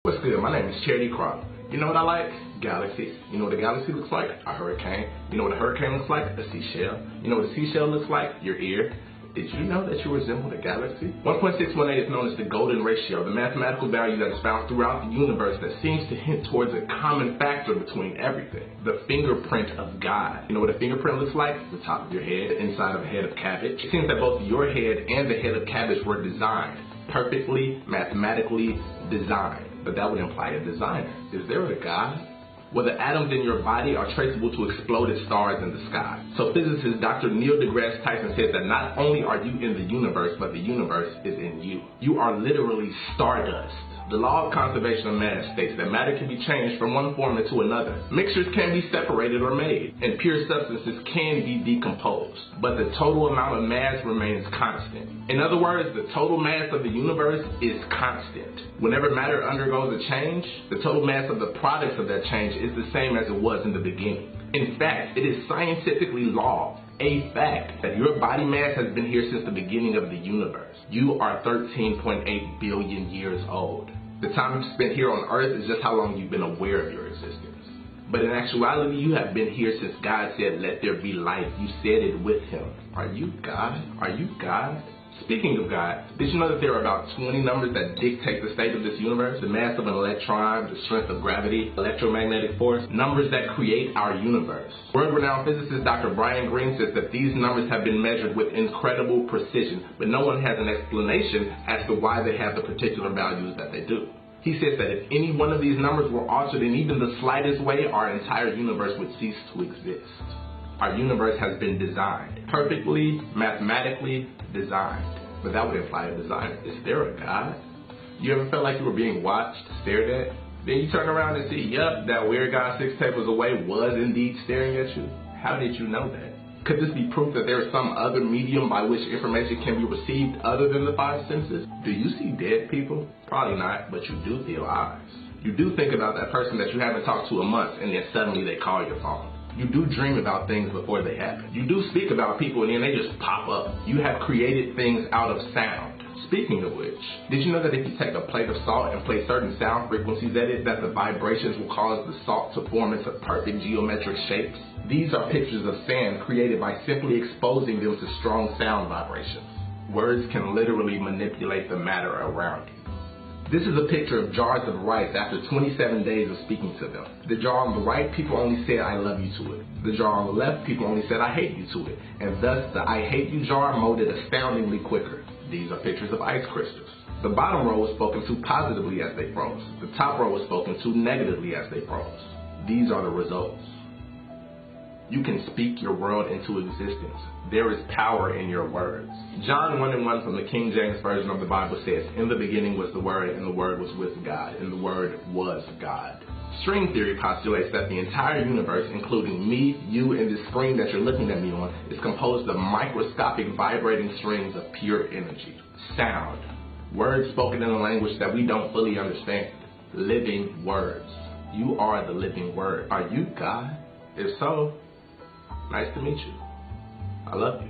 What's good? My name is Charity Crop. You know what I like? Galaxies. You know what a galaxy looks like? A hurricane. You know what a hurricane looks like? A seashell. You know what a seashell looks like? Your ear. Did you know that you resemble a galaxy? 1.618 is known as the golden ratio, the mathematical value that is found throughout the universe that seems to hint towards a common factor between everything. The fingerprint of God. You know what a fingerprint looks like? The top of your head, the inside of a head of cabbage. It seems that both your head and the head of cabbage were designed, perfectly, mathematically designed. But that would imply a designer. Is there a God? Well, the atoms in your body are traceable to exploded stars in the sky. So physicist Dr. Neil deGrasse Tyson says that not only are you in the universe, but the universe is in you. You are literally stardust. The law of conservation of mass states that matter can be changed from one form into another. Mixtures can be separated or made, and pure substances can be decomposed. But the total amount of mass remains constant. In other words, the total mass of the universe is constant. Whenever matter undergoes a change, the total mass of the products of that change is the same as it was in the beginning. In fact, it is scientifically law, a fact, that your body mass has been here since the beginning of the universe. You are 13.8 billion years old. The time you've spent here on Earth is just how long you've been aware of your existence. But in actuality, you have been here since God said, "Let there be light." You said it with him. Are you God? Are you God? Speaking of God, did you know that there are about 20 numbers that dictate the state of this universe? The mass of an electron, the strength of gravity, electromagnetic force, numbers that create our universe. World-renowned physicist Dr. Brian Greene says that these numbers have been measured with incredible precision, but no one has an explanation as to why they have the particular values that they do. He says that if any one of these numbers were altered in even the slightest way, our entire universe would cease to exist. Our universe has been designed, perfectly, mathematically designed. But that would imply a designer. Is there a God? You ever felt like you were being watched, stared at? Then you turn around and see, yup, that weird guy 6 tables away was indeed staring at you. How did you know that? Could this be proof that there is some other medium by which information can be received other than the 5 senses? Do you see dead people? Probably not, but you do feel eyes. You do think about that person that you haven't talked to in months, and then suddenly they call your phone. You do dream about things before they happen. You do speak about people and then they just pop up. You have created things out of sound. Speaking of which, did you know that if you take a plate of salt and place certain sound frequencies at it, that the vibrations will cause the salt to form into perfect geometric shapes? These are pictures of sand created by simply exposing them to strong sound vibrations. Words can literally manipulate the matter around you. This is a picture of jars of rice after 27 days of speaking to them. The jar on the right, people only said, "I love you" to it. The jar on the left, people only said, "I hate you" to it. And thus, the "I hate you" jar molded astoundingly quicker. These are pictures of ice crystals. The bottom row was spoken to positively as they froze. The top row was spoken to negatively as they froze. These are the results. You can speak your world into existence. There is power in your words. John 1:1 from the King James Version of the Bible says, "In the beginning was the Word, and the Word was with God, and the Word was God." String theory postulates that the entire universe, including me, you, and this screen that you're looking at me on, is composed of microscopic vibrating strings of pure energy. Sound. Words spoken in a language that we don't fully understand. Living words. You are the living word. Are you God? If so, nice to meet you. I love you.